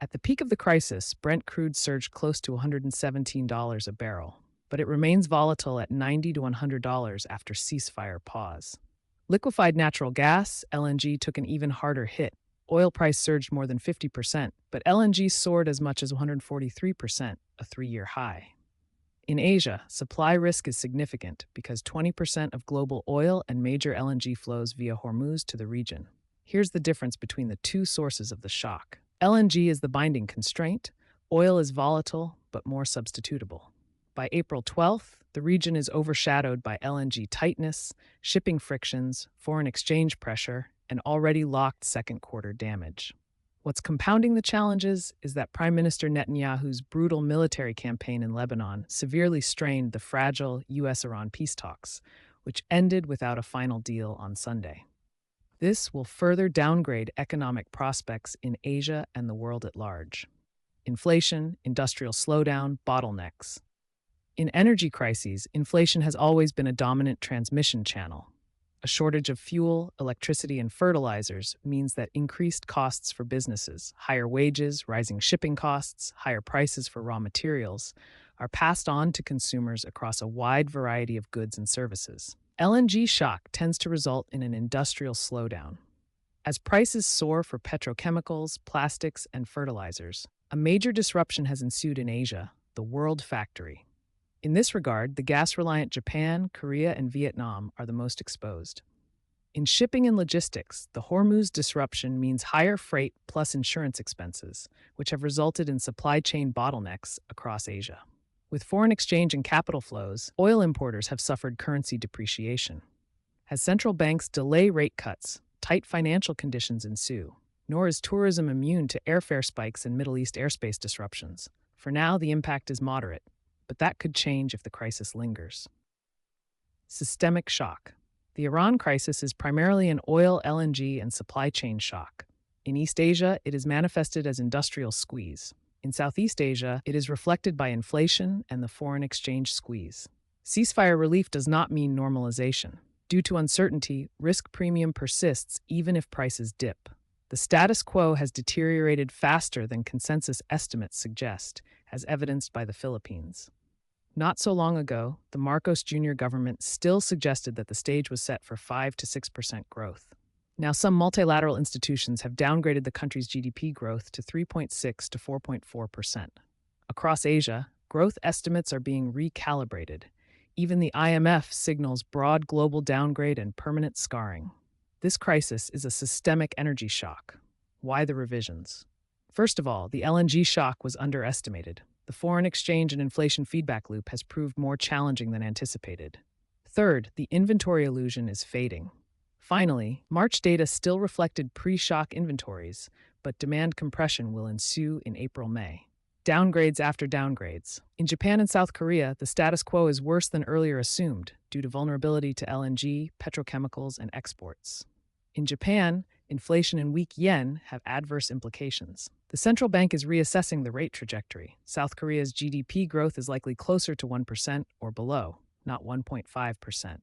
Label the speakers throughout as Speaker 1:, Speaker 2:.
Speaker 1: At the peak of the crisis, Brent crude surged close to $117 a barrel, but it remains volatile at $90 to $100 after ceasefire pause. Liquefied natural gas, LNG, took an even harder hit. Oil price surged more than 50%, but LNG soared as much as 143%, a three-year high. In Asia, supply risk is significant because 20% of global oil and major LNG flows via Hormuz to the region. Here's the difference between the two sources of the shock. LNG is the binding constraint. Oil is volatile, but more substitutable. By April 12th, the region is overshadowed by LNG tightness, shipping frictions, foreign exchange pressure, and already locked second quarter damage. What's compounding the challenges is that Prime Minister Netanyahu's brutal military campaign in Lebanon severely strained the fragile U.S.-Iran peace talks, which ended without a final deal on Sunday. This will further downgrade economic prospects in Asia and the world at large. Inflation, industrial slowdown, bottlenecks. In energy crises, inflation has always been a dominant transmission channel. A shortage of fuel, electricity, and fertilizers means that increased costs for businesses, higher wages, rising shipping costs, higher prices for raw materials, are passed on to consumers across a wide variety of goods and services. LNG shock tends to result in an industrial slowdown. As prices soar for petrochemicals, plastics, and fertilizers, a major disruption has ensued in Asia, the world factory. In this regard, the gas-reliant Japan, Korea, and Vietnam are the most exposed. In shipping and logistics, the Hormuz disruption means higher freight plus insurance expenses, which have resulted in supply chain bottlenecks across Asia. With foreign exchange and capital flows, oil importers have suffered currency depreciation. As central banks delay rate cuts, tight financial conditions ensue. Nor is tourism immune to airfare spikes and Middle East airspace disruptions. For now, the impact is moderate, but that could change if the crisis lingers. Systemic shock. The Iran crisis is primarily an oil, LNG, and supply chain shock. In East Asia, it is manifested as industrial squeeze. In Southeast Asia, it is reflected by inflation and the foreign exchange squeeze. Ceasefire relief does not mean normalization. Due to uncertainty, risk premium persists even if prices dip. The status quo has deteriorated faster than consensus estimates suggest, as evidenced by the Philippines. Not so long ago, the Marcos Jr. government still suggested that the stage was set for 5 to 6% growth. Now, some multilateral institutions have downgraded the country's GDP growth to 3.6 to 4.4%. Across Asia, growth estimates are being recalibrated. Even the IMF signals broad global downgrade and permanent scarring. This crisis is a systemic energy shock. Why the revisions? First of all, the LNG shock was underestimated. The foreign exchange and inflation feedback loop has proved more challenging than anticipated. Third, the inventory illusion is fading. Finally, March data still reflected pre-shock inventories, but demand compression will ensue in April-May. Downgrades after downgrades. In Japan and South Korea, the status quo is worse than earlier assumed due to vulnerability to LNG, petrochemicals, and exports. In Japan, inflation and weak yen have adverse implications. The central bank is reassessing the rate trajectory. South Korea's GDP growth is likely closer to 1% or below, not 1.5%.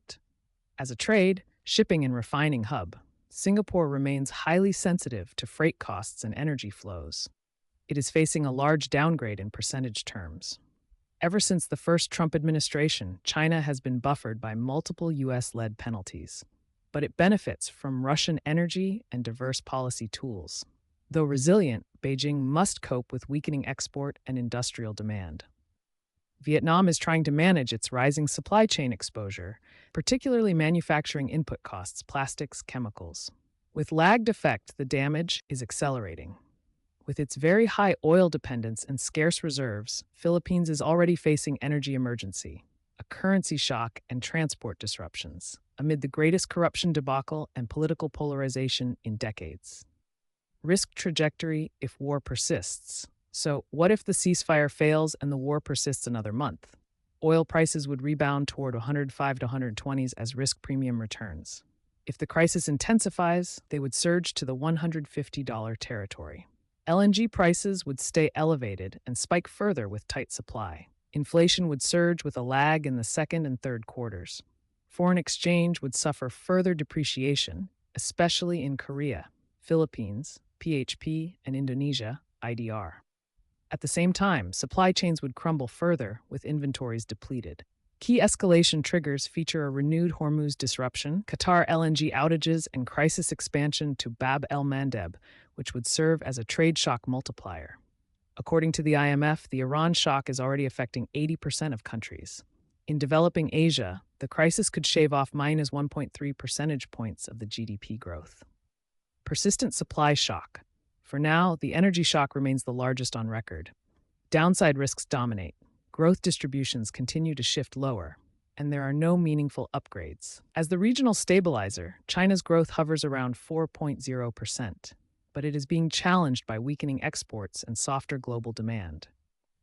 Speaker 1: As a trade, shipping, and refining hub, Singapore remains highly sensitive to freight costs and energy flows. It is facing a large downgrade in percentage terms. Ever since the first Trump administration, China has been buffered by multiple U.S.-led penalties. But it benefits from Russian energy and diverse policy tools. Though resilient, Beijing must cope with weakening export and industrial demand. Vietnam is trying to manage its rising supply chain exposure, particularly manufacturing input costs, plastics, chemicals. With lagged effect, the damage is accelerating. With its very high oil dependence and scarce reserves, Philippines is already facing energy emergency, a currency shock, and transport disruptions, amid the greatest corruption debacle and political polarization in decades. Risk trajectory if war persists. So, what if the ceasefire fails and the war persists another month? Oil prices would rebound toward 105 to 120s as risk premium returns. If the crisis intensifies, they would surge to the $150 territory. LNG prices would stay elevated and spike further with tight supply. Inflation would surge with a lag in the second and third quarters. Foreign exchange would suffer further depreciation, especially in Korea, Philippines, PHP, and Indonesia, IDR. At the same time, supply chains would crumble further with inventories depleted. Key escalation triggers feature a renewed Hormuz disruption, Qatar LNG outages, and crisis expansion to Bab el Mandeb, which would serve as a trade shock multiplier. According to the IMF, the Iran shock is already affecting 80% of countries. In developing Asia, the crisis could shave off minus 1.3 percentage points of the GDP growth. Persistent supply shock. For now, the energy shock remains the largest on record. Downside risks dominate. Growth distributions continue to shift lower, and there are no meaningful upgrades. As the regional stabilizer, China's growth hovers around 4.0%, but it is being challenged by weakening exports and softer global demand.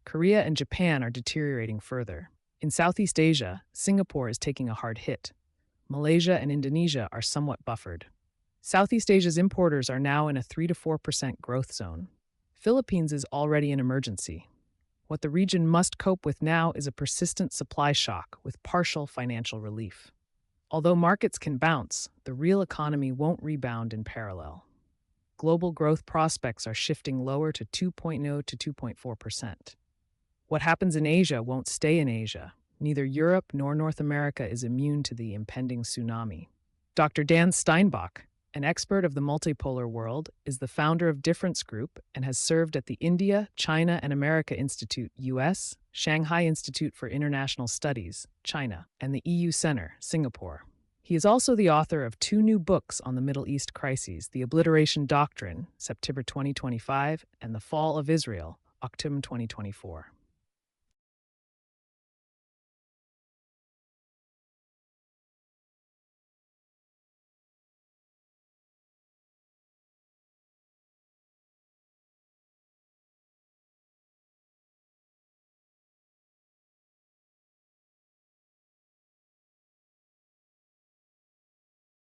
Speaker 1: Korea and Japan are deteriorating further. In Southeast Asia, Singapore is taking a hard hit. Malaysia and Indonesia are somewhat buffered. Southeast Asia's importers are now in a 3 to 4% growth zone. Philippines is already in emergency. What the region must cope with now is a persistent supply shock with partial financial relief. Although markets can bounce, the real economy won't rebound in parallel. Global growth prospects are shifting lower to 2.0 to 2.4%. What happens in Asia won't stay in Asia. Neither Europe nor North America is immune to the impending tsunami. Dr. Dan Steinbock, an expert of the multipolar world, is the founder of Difference Group and has served at the India, China, and America Institute, US, Shanghai Institute for International Studies, China, and the EU Center, Singapore. He is also the author of 2 new books on the Middle East crises, The Obliteration Doctrine, September 2025, and The Fall of Israel, October 2024.